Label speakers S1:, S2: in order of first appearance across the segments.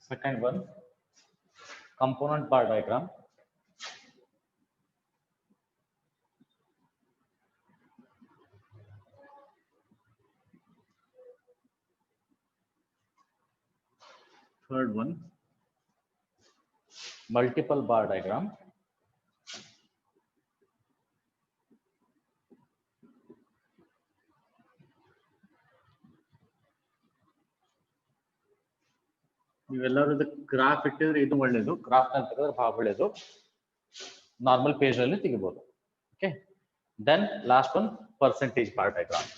S1: Second one, component bar diagram. Third one, multiple bar diagram. ನೀವೆಲ್ಲರೂ graph ಇಟ್ಟಿದ್ರೆ ಇದು ಒಳ್ಳೇದು, graph ನಲ್ಲಿ ತೆಗೆದ್ರೆ ಬಹಳ ಒಳ್ಳೇದು. ನಾರ್ಮಲ್ ಪೇಜ್ ಅಲ್ಲಿ ತೆಗಿಬಹುದು. Okay, then last one percentage bar diagram.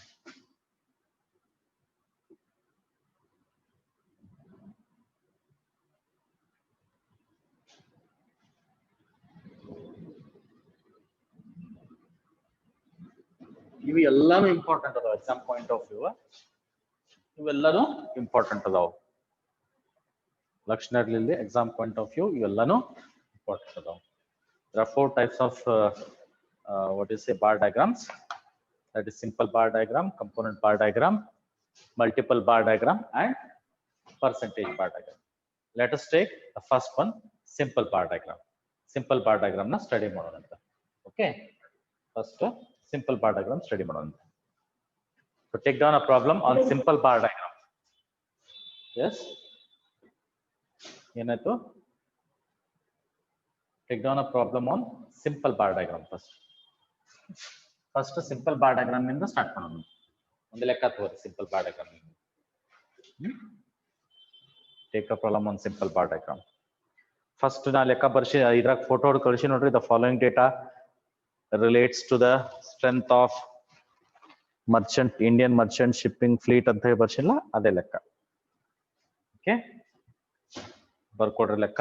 S1: ಇವು ಎಲ್ಲಾನು ಇಂಪಾರ್ಟೆಂಟ್ ಅದಾವ ಎಕ್ಸಾಮ್ ಪಾಯಿಂಟ್ ಆಫ್ ವ್ಯೂ. ಇವೆಲ್ಲರೂ ಇಂಪಾರ್ಟೆಂಟ್ ಅದಾವ ಲಕ್ಷಣದಲ್ಲಿ ಎಕ್ಸಾಮ್ ಪಾಯಿಂಟ್ ಆಫ್ ವ್ಯೂ. ಇವೆಲ್ಲರೂ ಇಂಪಾರ್ಟೆಂಟ್ ಅದಾವ. There are 4 types of what is say bar diagrams. That is simple bar diagram, component bar diagram, multiple bar diagram, and percentage bar diagram. Let us take the first one, simple bar diagram. Simple bar diagram na study ಮಾಡೋಣ. Okay, first simple bar diagram study ಮಾಡೋಣ. So take down a problem on simple bar diagram. Yes, ಏನಾಯ್ತು? Take down a problem on simple bar diagram first. First simple bar diagram ಇಂದ start ಮಾಡೋಣ. ಒಂದು ಲೆಕ್ಕ ತೋರಿ simple bar diagram. Take a problem on simple bar diagram. First ನಾ ಲೆಕ್ಕ ಬರ್ಸಿ ಇದ್ರಾಗ photo ಹೊಡ್ ಕಳಿಸಿ ನೋಡ್ರಿ. The following data relates to the strength of merchant Indian merchant shipping fleet ಅಂತ ಹೇಳಿ ಬರ್ಸಿಲ್ಲ, ಅದೇ ಲೆಕ್ಕ. ಓಕೆ, ಬರ್ಕೊಡ್ರಿ ಲೆಕ್ಕ.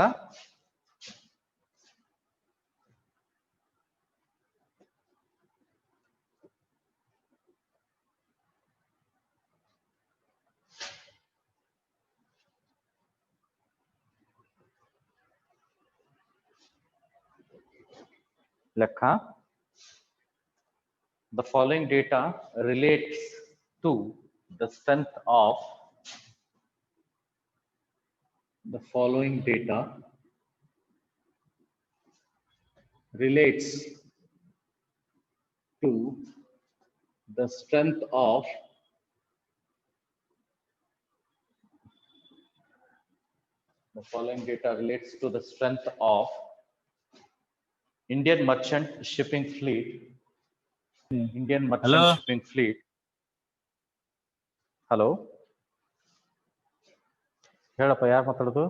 S1: ಲೆಕ್ಕ. The following data relates to the strength of the following data relates to the strength of the following data relates to the strength of Indian merchant shipping fleet. Indian merchant shipping fleet. Hello. ಹೇಳಪ್ಪ, ಯಾರು ಮಾತಾಡೋದು?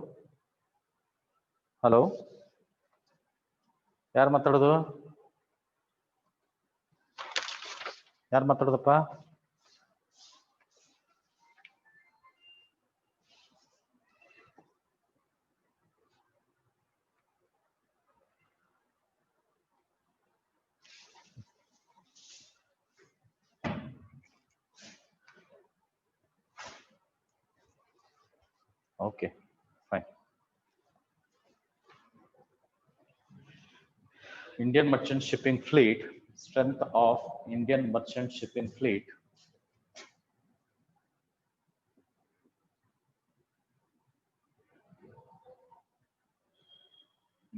S1: Hello, ಯಾರು ಮಾತಾಡೋದು? ಯಾರು ಮಾತಾಡೋದಪ್ಪ? Okay, fine. Indian merchant shipping fleet, strength of Indian merchant shipping fleet.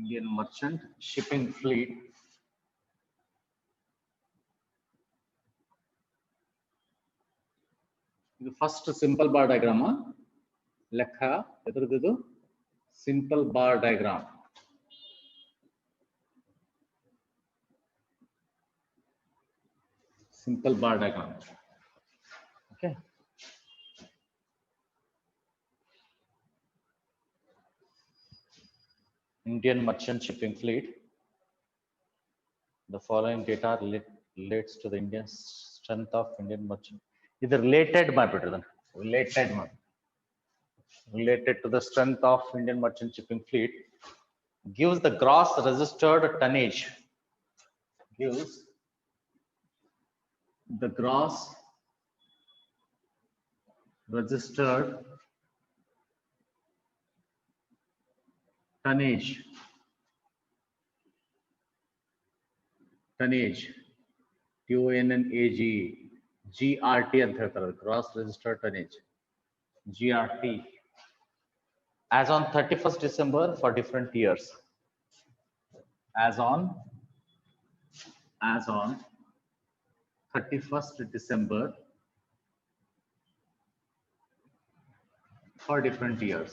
S1: Indian merchant shipping fleet ಇದು first simple bar diagram ಲೆಕ್ಕ. ಎದ್ರದ್ದು simple bar diagram. Simple bar diagram. Okay. Indian merchant shipping fleet. The following data relates to the Indian strength of Indian merchant. Either related related to the strength of Indian merchant shipping fleet gives the gross registered tonnage. Gives the gross registered tonnage TONNAGE GRT ಅಂತ ಹೇಳ್ತಾರೆ. Gross registered tonnage GRT as on 31st December for different years. As on 31st December for different years.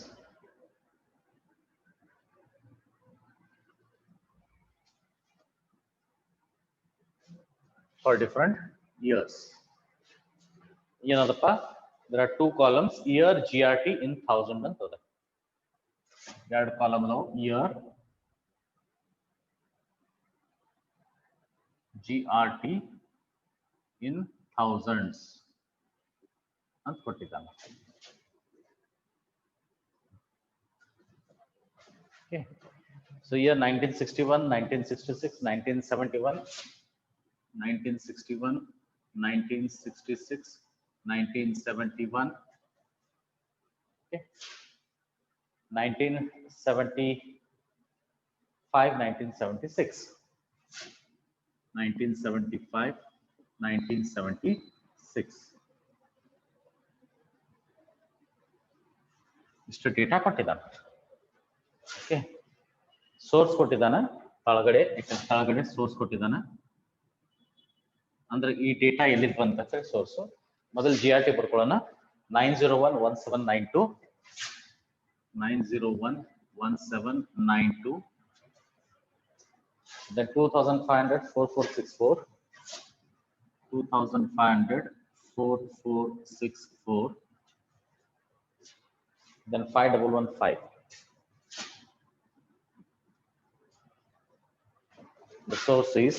S1: For different years. ಏನದಪ್ಪ, there are two columns, year GRT in 1000 ಅಂತದ. ಎರಡು column ಅದಾವ, year GRT in thousands ಅಂತ ಕೊಟ್ಟಿದ್ದಾನೆ. Okay. So year 1961, 1966, 1971, 1961, 1966, 1971, okay. 1975, 1976, 1975, 1976. ಇಷ್ಟು data ಕೊಟ್ಟಿದ್ದಾನೆ. Okay, source ಕೊಟ್ಟಿದ್ದಾನೆ ಕೆಳಗಡೆ source ಕೊಟ್ಟಿದ್ದಾನೆ. ಅಂದ್ರೆ ಈ ಡೇಟಾ ಎಲ್ಲಿದ್ ಬಂತ ಸೋರ್ಸ್. ಮೊದಲು GRT ಬರ್ಕೊಳ್ಳೋಣ. 9011792, 9011792, then 2500 4464, 2500 4464, then 5115. The source is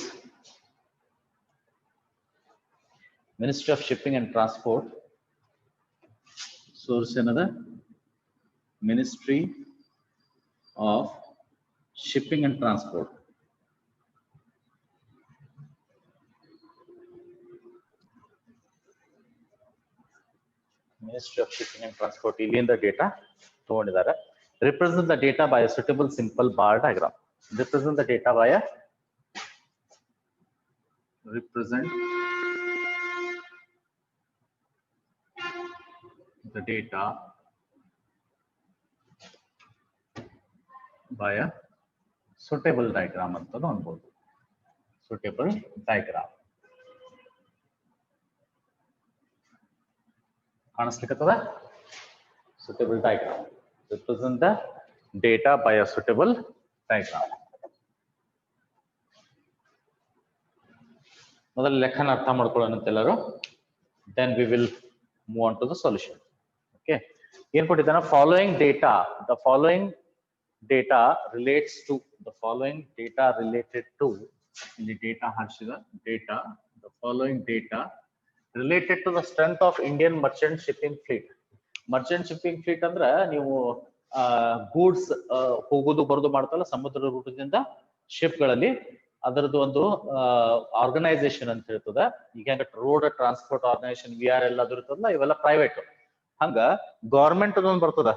S1: Ministry of Shipping and Transport. Source another Ministry of Shipping and Transport. Ministry of Shipping and Transport. Illinda data ತಗೊಂಡಿದ್ದಾರೆ. Represent the data by a suitable simple bar diagram. Represent the data by a the data by a suitable diagram ಅಂತ ಅನ್ಬೋದು. Suitable diagram ಕಾಣಿಸ್ಲಿಕ್ಕತ್ತದ. Suitable diagram. Represent the data by a suitable diagram. ಮೊದಲು ಲೆಕ್ಕನ ಅರ್ಥ ಮಾಡ್ಕೊಳ್ಳೋಣ ಅಂತೆಲ್ಲರೂ. Then we will move on to the solution. Okay, ಏನ್ ಕೊಟ್ಟಿದ್ದಾನೆ? Following data, the following data relates to, the following data related to, ಇಲ್ಲಿ data ಹಾಕಿದ data, the following data related to the strength of Indian merchant shipping fleet. Merchant shipping fleet ಅಂದ್ರೆ ನೀವು goods ಹೋಗೋದು ಬರೋದು ಮಾಡ್ತಲ್ಲ ಸಮುದ್ರ ರೂಟದಿಂದ ship ಗಳಲ್ಲಿ, ಅದರದ್ದು ಒಂದು ಆರ್ಗನೈಸೇಷನ್ ಅಂತ ಇರ್ತದ. ಈಗ ರೋಡ್ ಟ್ರಾನ್ಸ್ಪೋರ್ಟ್ ಆರ್ಗನೈಸೇಷನ್ VRL ಅದು ಇರ್ತದಲ್ಲ, ಇವೆಲ್ಲ ಪ್ರೈವೇಟ್. ಹಂಗ ಗವರ್ಮೆಂಟ್ ಅದೊಂದು ಬರ್ತದ,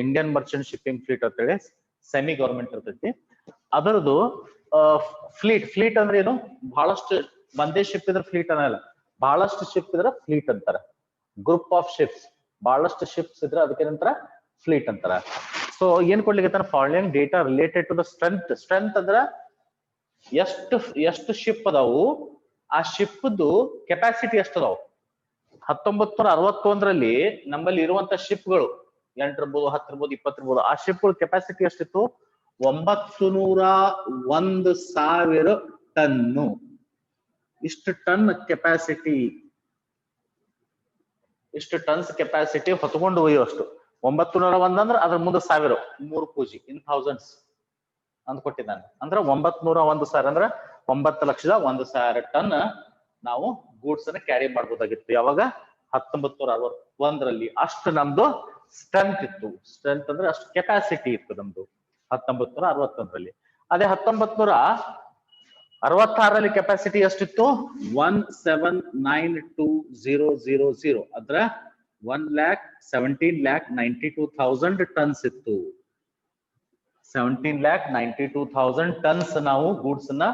S1: ಇಂಡಿಯನ್ ಮರ್ಚೆಂಟ್ ಶಿಪ್ಪಿಂಗ್ ಫ್ಲೀಟ್ ಅಂತೇಳಿ ಸೆಮಿ ಗವರ್ಮೆಂಟ್ ಇರ್ತೈತಿ. ಅದರದ್ದು ಫ್ಲೀಟ್ ಅಂದ್ರೆ ಏನು? ಬಹಳಷ್ಟು ಒಂದೇ ಶಿಪ್ ಇದ್ರೆ ಫ್ಲೀಟ್ ಅನ್ನಲ್ಲ, ಬಹಳಷ್ಟು ಶಿಪ್ ಇದ್ರೆ ಫ್ಲೀಟ್ ಅಂತಾರ. ಗ್ರೂಪ್ ಆಫ್ ಶಿಪ್ಸ್, ಬಹಳಷ್ಟು ಶಿಪ್ಸ್ ಇದ್ರೆ ಅದಕ್ಕೆ ನಂತರ ಫ್ಲೀಟ್ ಅಂತಾರ. ಸೊ ಏನ್ ಕೊಡ್ಲಿಕ್ಕೆ following data related to the strength ಅಂದ್ರೆ ಎಷ್ಟು ಶಿಪ್ ಅದಾವು, ಆ ಶಿಪ್ದು ಕೆಪಾಸಿಟಿ ಎಷ್ಟು ಅದಾವು. 1961ರಲ್ಲಿ ನಮ್ಮಲ್ಲಿ ಇರುವಂತ ಶಿಪ್ಗಳು 8 ಇರ್ಬೋದು, 10 ಇರ್ಬೋದು, 20 ಇರ್ಬೋದು, ಆ ಶಿಪ್ಗಳು ಕೆಪಾಸಿಟಿ ಎಷ್ಟಿತ್ತು? 901,000 ಟನ್ನು. ಇಷ್ಟು ಟನ್ ಕೆಪಾಸಿಟಿ, ಇಷ್ಟು ಟನ್ಸ್ ಕೆಪಾಸಿಟಿ ಹೊತ್ಕೊಂಡು ಒಯ್ಯುವಷ್ಟು. 901 ಅಂದ್ರೆ ಅದ್ರ ಮುಂದೆ 1000, 3 ಪೂಜಿ ಇನ್ ಥೌಸಂಡ್ಸ್ ಅಂದ್ ಕೊಟ್ಟಿದ್ದಾನೆ. ಅಂದ್ರೆ 901,000 ಅಂದ್ರೆ 9,01,000 ಟನ್ ನಾವು ಗೂಡ್ಸ್ ಅನ್ನ ಕ್ಯಾರಿ ಮಾಡ್ಬೋದಾಗಿತ್ತು. ಯಾವಾಗ? 1961ರಲ್ಲಿ. ಅಷ್ಟು ನಮ್ದು ಸ್ಟ್ರೆಂತ್ ಇತ್ತು. ಸ್ಟ್ರೆಂತ್ ಅಂದ್ರೆ ಅಷ್ಟು ಕೆಪಾಸಿಟಿ ಇತ್ತು ನಮ್ದು 1961ರಲ್ಲಿ. ಅದೇ 1966ರಲ್ಲಿ ಕೆಪಾಸಿಟಿ ಎಷ್ಟಿತ್ತು? 1,79,2,000 ಅಂದ್ರೆ 1,17,92,000 ಟನ್ಸ್ ಇತ್ತು. 17,92,000 ಟನ್ಸ್ ನಾವು ಗೂಡ್ಸ್ ನ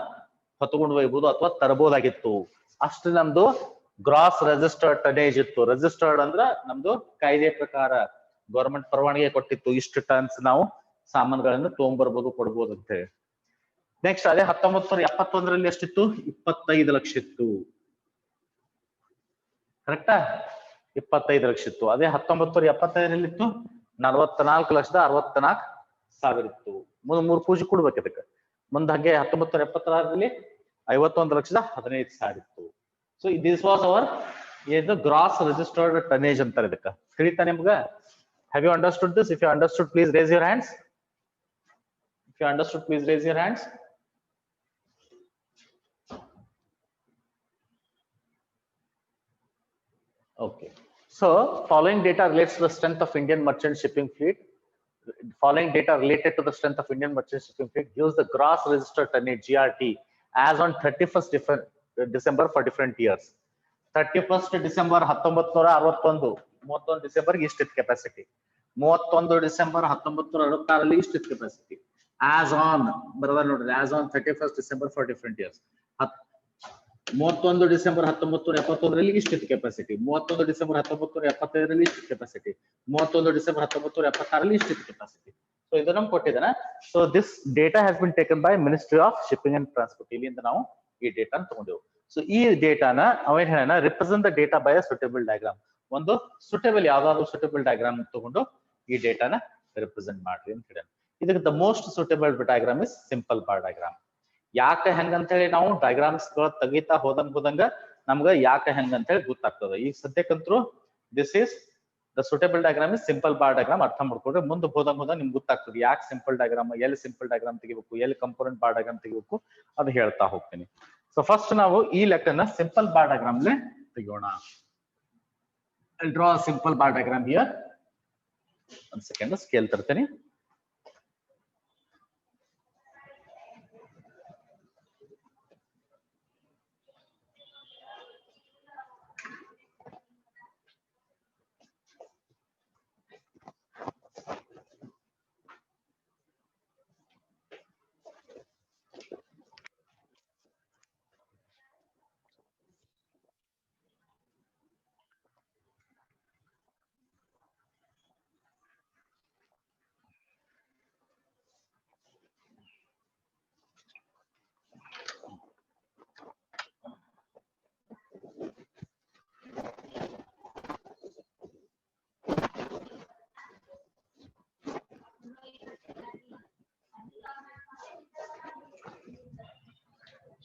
S1: ಹೊತ್ಕೊಂಡು ಹೋಗ್ಬೋದು ಅಥವಾ ತರಬಹುದಾಗಿತ್ತು. ಅಷ್ಟು ನಮ್ದು ಗ್ರಾಸ್ ರೆಜಿಸ್ಟರ್ಡ್ ಟನೇಜ್ ಇತ್ತು. ರೆಜಿಸ್ಟರ್ಡ್ ಅಂದ್ರೆ ನಮ್ದು ಕಾಯ್ದೆ ಪ್ರಕಾರ ಗವರ್ಮೆಂಟ್ ಪರವಾನಗಿ ಕೊಟ್ಟಿತ್ತು, ಇಷ್ಟು ಟನ್ಸ್ ನಾವು ಸಾಮಾನುಗಳನ್ನು ತಗೊಂಡ್ಬರ್ಬೋದು ಕೊಡ್ಬೋದು ಅಂತ ಹೇಳಿ. ನೆಕ್ಸ್ಟ್ ಅದೇ 1971ರಲ್ಲಿ ಎಷ್ಟಿತ್ತು? 25 ಲಕ್ಷ ಇತ್ತು. ಕರೆಕ್ಟಾ? 25 ಲಕ್ಷ ಇತ್ತು. ಅದೇ 1975ರಲ್ಲಿ ಇತ್ತು 44,64,000 ಇತ್ತು. ಮೂರು ಪೂಜೆ ಕೊಡ್ಬೇಕು ಇದಕ್ಕೆ. ಮುಂದೆ ಹಾಗೆ 1976ರಲ್ಲಿ 51,15,000 ಇತ್ತು. ಸೊ ದಿಸ್ ವಾಸ್ ಅವರ್ ಏನು ಗ್ರಾಸ್ ರಿಜಿಸ್ಟರ್ಡ್ ಟನೇಜ್ ಅಂತಾರೆ ಇದಕ್ಕೆ. ತಿಳಿತಾ ನಿಮ್ಗೆ? Have you understood this? If you understood please raise your hands. If you understood please raise your hands. Okay. So following data relates to the strength of Indian merchant shipping fleet. Following data related to the strength of Indian merchant shipping fleet gives the gross registered tonnage GRT as on 31st December for different years. 31st December 1961, 31 December ಇಷ್ಟಿತ್ತು capacity, 31 December 1966ರಲ್ಲಿ ಇಷ್ಟಿತ್ತು capacity. As on ಬರೋದ ನೋಡ್ರಿ, as on 31st December for different years. 31 December 1971ರಲ್ಲಿ ಇಷ್ಟಿತ್ತು capacity, 31 December 1975ರಲ್ಲಿ ಇಷ್ಟಿತ್ತು capacity, 31 December 1976ರಲ್ಲಿ ಇಷ್ಟಿತ್ತು capacity. So ಇದು ನಮ್ಗೆ ಕೊಟ್ಟಿದ್ದಾನೆ. So this data has been taken by ministry of shipping and transport. ಇಲ್ಲಿಂದ ನಾವು ಈ ಡೇಟಾ ತಗೊಂಡೆವು. ಸೊ ಈ ಡೇಟಾನ ಅವೇನ್ ಹೇಳ represent the data by a suitable diagram. ಒಂದು ಸೂಟೇಬಲ್ ಯಾವ್ದಾದ್ರು ಸೂಟೇಬಲ್ ಡಯಾಗ್ರಾಮ್ ತಗೊಂಡು ಈ ಡೇಟಾನ ರಿಪ್ರೆಸೆಂಟ್ ಮಾಡ್ರಿ ಅಂತ ಹೇಳಿ. ಇದಕ್ಕೆ the most suitable diagram is simple bar diagram. ಯಾಕೆ ಹೆಂಗಂತ ಹೇಳಿ ನಾವು ಡಯಾಗ್ರಾಮ್ಸ್ ತೆಗಿತಾ ಹೋದಂಗ ನಮ್ಗೆ ಯಾಕೆ ಹೆಂಗಂತ ಹೇಳಿ ಗೊತ್ತಾಗ್ತದೆ. ಈಗ ಸದ್ಯಕ್ಕಂತೂ this is the suitable diagram is simple bar diagram. ಅರ್ಥ ಮಾಡ್ಕೊಂಡ್ರೆ ಮುಂದೆ ಹೋದಂಗ ನಿಮ್ಗೆ ಗೊತ್ತಾಗ್ತದೆ ಯಾಕೆ ಸಿಂಪಲ್ ಡಯಾಗ್ರಾಮ್, ಎಲ್ಲಿ ಸಿಂಪಲ್ ಡಯಾಗ್ರಾಮ್ ತೆಗಿಬೇಕು, ಎಲ್ಲಿ ಕಂಪೋನೆಂಟ್ ಬಾರ್ ಡಯಾಗ್ರಾಮ್ ತೆಗಿಬೇಕು, ಅದು ಹೇಳ್ತಾ ಹೋಗ್ತೀನಿ. ಸೊ ಫಸ್ಟ್ ನಾವು ಈ ಲೆಕ್ಕನ ಸಿಂಪಲ್ ಬಾರ್ ಡಯಾಗ್ರಾಮ್ ತೆಗೋಣ. I'll draw a simple bar diagram here. One second, scale ತರ್ತೀನಿ.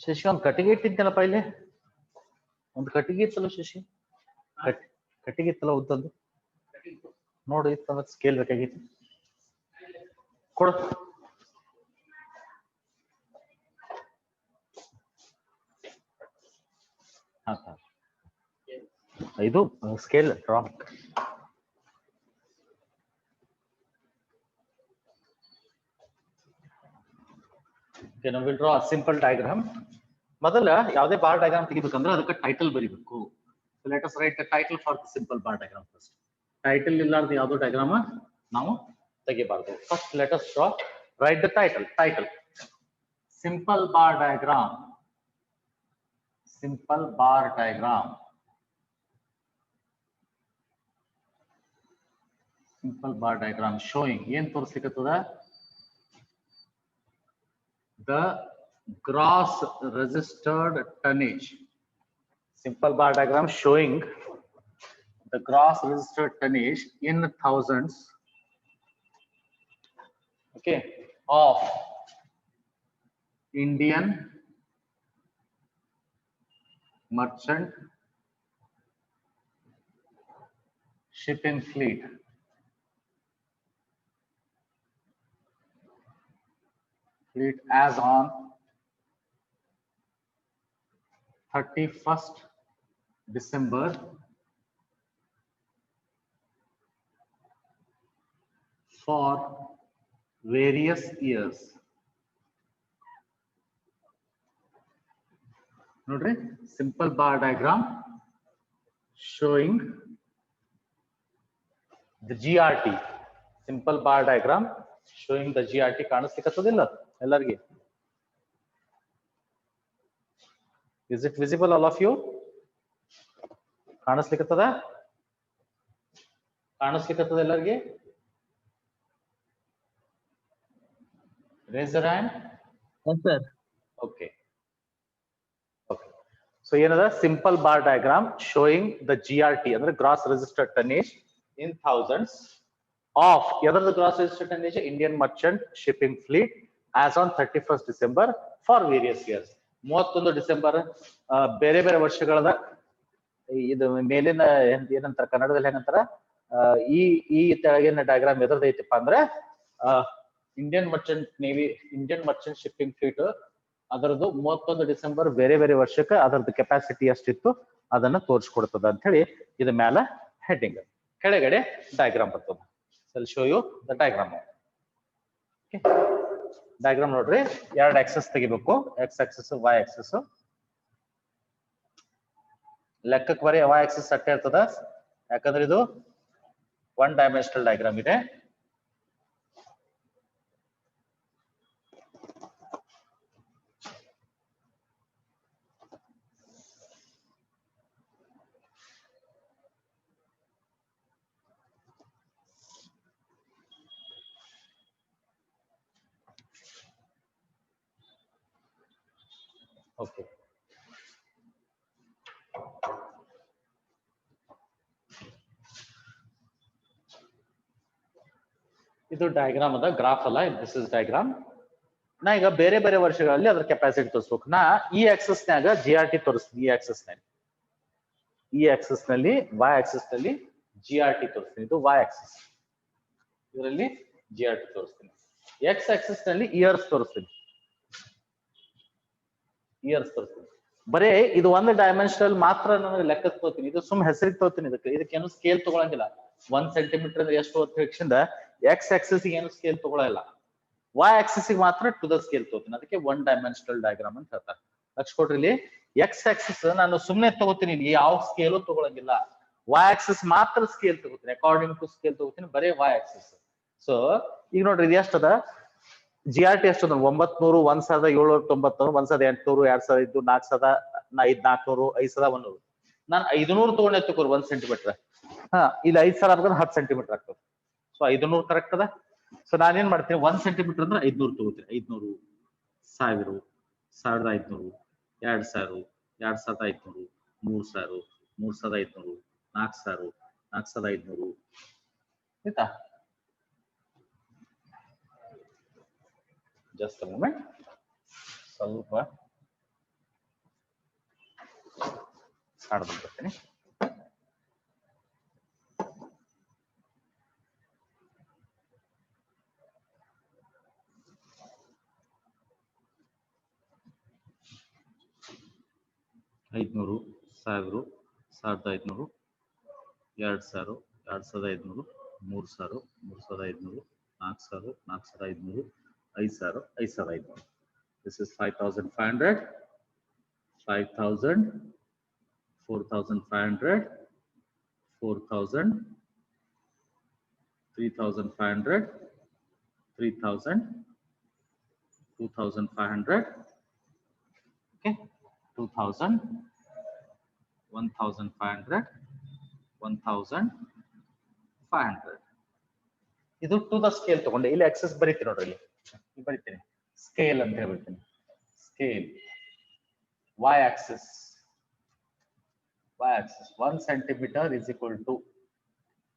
S1: ಶಶಿ ಒಂದು ಕಟ್ಟಿಗೆ ಇಟ್ಟಿದ್ದನಪ್ಪ ಇಲ್ಲಿ, ಒಂದು ಕಟ್ಟಿಗೆ ಇತ್ತಲ್ಲ ಶಶಿ, ಕಟ್ಟಿಗೆ ಇತ್ತಲ್ಲ ಉದ್ದದ್ದು ನೋಡಿ, ಇತ್ತಂದ್ರೆ ಸ್ಕೇಲ್ ಬೇಕಾಗಿತ್ತು ಕೊಡು. ಇದು scale draw. Okay, now we'll draw a simple diagram. ಮೊದಲ ಯಾವುದೇ ಬಾರ್ ಡಯಾಗ್ರಾಮ್ ತೆಗಿಬೇಕಂದ್ರೆ ಅದಕ್ಕೆ ಟೈಟಲ್ ಬರೀಬೇಕು. So let us write the title for the simple bar diagram first. Title ಇಲ್ಲಾರ್ದ ಯಾವುದೋ ಡಯಾಗ್ರಾಮ್ ನಾವು ತೆಗಿಬಾರ್ದು. First let us draw, write the title. Simple bar diagram. Simple bar diagram. Simple bar diagram showing ಏನ್ ತೋರಿಸ್ಲಿಕ್ಕತ್ತದ? The gross registered tonnage. Simple bar diagram showing the gross registered tonnage in thousands, okay, of Indian merchant shipping fleet. As on 31st December for various years. Note, simple bar diagram showing the GRT. Simple bar diagram showing the GRT. ಕಾಣಿಸ್ಲಿಕ್ಕತ್ತದಿಲ್ಲ ಎಲ್ಲರಿಗೆ? Is it visible all of you? ಕಾಣಿಸ್ಲಿಕ್ಕತ್ತದ? ಕಾಣಿಸ್ಲಿಕ್ಕತ್ತದ ಎಲ್ಲರಿಗೆ? Raise your hand.
S2: Yes, sir.
S1: Okay. Okay. So another simple bar diagram showing the GRT, ಅಂದ್ರೆ gross registered tonnage in thousands of the gross registered tonnage Indian merchant shipping fleet as on 31st December for various years. 31 December ಬೇರೆ ಬೇರೆ ವರ್ಷಗಳದ ಇದು ಮೇಲಿನ ಏನಂತಾರ ಕನ್ನಡದಲ್ಲಿ ಏನಂತಾರ ಈ ತೆಳಗಿನ diagram ಎದ್ರದೈತಿಪ್ಪ ಅಂದ್ರೆ ಇಂಡಿಯನ್ ಮರ್ಚೆಂಟ್ ಶಿಪ್ಪಿಂಗ್ ಫ್ಲೀಟ್ ಅದರದ್ದು 31 ಡಿಸೆಂಬರ್ ಬೇರೆ ಬೇರೆ ವರ್ಷಕ್ಕೆ ಅದರದ್ದು ಕೆಪಾಸಿಟಿ ಎಷ್ಟಿತ್ತು ಅದನ್ನ ತೋರಿಸ್ಕೊಡ್ತದ ಅಂತ ಹೇಳಿ ಇದ ಮೇಲೆ ಹೆಡ್ಡಿಂಗ್, ಕೆಳಗಡೆ ಡಯಾಗ್ರಾಮ್ ಬರ್ತದ. I'll show you the diagram. Okay. Diagram ನೋಡ್ರಿ, ಎರಡು ಆಕ್ಸಸ್ ತೆಗಿಬೇಕು, ಎಕ್ಸ್ ಆಕ್ಸಸ್ ವೈ ಆಕ್ಸಸ್. ಲೆಕ್ಕಕ್ಕೆ ಬರೀ ವೈ ಆಕ್ಸಸ್ ಅಟ್ಟೆ ಇರ್ತದ, ಯಾಕಂದ್ರೆ ಇದು 1 ಡೈಮೆನ್ಷನಲ್ ಡಯಾಗ್ರಾಮ್ ಇದೆ. ಓಕೆ, ಇದು ಡಯಾಗ್ರಾಮ್ ಅದ, ಗ್ರಾಫ್ ಅಲ್ಲ, ದಿಸ್ ಇಸ್ ಡಯಾಗ್ರಾಮ್. ನಾ ಈಗ ಬೇರೆ ಬೇರೆ ವರ್ಷಗಳಲ್ಲಿ ಅದ್ರ ಕೆಪಾಸಿಟಿ ತೋರಿಸ್ಬೇಕು. ನಾ ಈ ಆಕ್ಸಸ್ ನಾಗ GRT ತೋರಿಸ್ತೀನಿ, ಈ ಆಕ್ಸಸ್ ನಲ್ಲಿ ವೈ ಆಕ್ಸಸ್ ನಲ್ಲಿ GRT ತೋರಿಸ್ತೀನಿ. ಇದು ವೈ ಆಕ್ಸಸ್, ಇದರಲ್ಲಿ GRT ತೋರಿಸ್ತೀನಿ. ಎಕ್ಸ್ ಆಕ್ಸಸ್ ನಲ್ಲಿ ಇಯರ್ಸ್ ತೋರಿಸ್ತೀನಿ. ಬರೇ ಇದು 1 ಡೈಮೆನ್ಷನಲ್ ಮಾತ್ರ ನಾನು ಲೆಕ್ಕಕ್ಕೆ ತೋತೀನಿ. ಇದು ಸುಮ್ ಹೆಸರಿಗೆ ತೋತೀನಿ, ಇದಕ್ಕೇನು ಸ್ಕೇಲ್ ತಗೊಳಂಗಿಲ್ಲ. 1 ಸೆಂಟಿಮೀಟರ್ ಅಂದ್ರೆ ಎಷ್ಟು ಅಂತ ಹೇಳಿಂದ ಎಕ್ಸ್ ಆಕ್ಸಿಸ್ ಏನು ಸ್ಕೇಲ್ ತಗೊಳ್ಳಲ್ಲ, ವೈ ಆಕ್ಸಿಸ್ ಮಾತ್ರ ಟು ದ ಸ್ಕೇಲ್ ತಗೋತೀನಿ. ಅದಕ್ಕೆ 1 ಡೈಮೆನ್ಷನಲ್ ಡಯಾಗ್ರಾಮ್ ಅಂತ ಹೇಳ್ತಾರೆ. ಲಕ್ಷ ಕೊಡ್ರಿ, ಇಲ್ಲಿ ಎಕ್ಸ್ ಆಕ್ಸಿಸ್ ನಾನು ಸುಮ್ಮನೆ ತಗೋತೀನಿ, ಇಲ್ಲಿ ಯಾವ ಸ್ಕೇಲು ತಗೊಳಂಗಿಲ್ಲ. ವೈ ಆಕ್ಸಿಸ್ ಮಾತ್ರ ಸ್ಕೇಲ್ ತಗೋತೀನಿ, ಅಕಾರ್ಡಿಂಗ್ ಟು ಸ್ಕೇಲ್ ತಗೋತೀನಿ, ಬರೇ ವೈ ಆಕ್ಸಿಸ್. ಸೊ ಈಗ ನೋಡ್ರಿ, ಇದು ಎಷ್ಟದ GRT ಎಷ್ಟು? 900, 1790, 1800, 2500, 4000, 5400, 5100. ನಾನು 500 ತಗೊಂಡೆ ತಗೋರಿ 1 ಸೆಂಟಿಮೀಟರ್. ಇಲ್ಲಿ 5000 ಆಗ್ತದೆ, 10 ಸೆಂಟಿಮೀಟರ್ ಆಗ್ತದೆ. ಸೊ 500 ಕರೆಕ್ಟ್ ಅದ. ಸೊ ನಾನೇನ್ ಮಾಡ್ತೀನಿ, 1 ಸೆಂಟಿಮೀಟರ್ ಅಂದ್ರೆ 500 ತಗೋತೀನಿ. 500, 1000, 1500, 2000, 2500, 3000, 3500, 4000, 4500. ಆಯ್ತಾ? Just a moment. ಸ್ವಲ್ಪ ಬರ್ತೀನಿ. ಐದ್ನೂರು, 1000, 1500, 2000, 2500, 3000, 3500, 4000, 4500, 5000, 5500. This is 5500, 5000, 4500, 4000, 3500, 3000, 2500. Okay, 2000, 1500, 1500. ಇದು ಟು ದ ಸ್ಕೇಲ್ ತಗೊಂಡೆ. ಇಲ್ಲಿ ಎಕ್ಸಸ್ ಬರೀತೀನಿ ನೋಡ್ರಿ, ಇಲ್ಲಿ ಬರೀತೀನಿ ಸ್ಕೇಲ್ ಅಂತ ಹೇಳ್ಬಿಡ್ತೀನಿ. Scale y axis 1 centimeter is equal to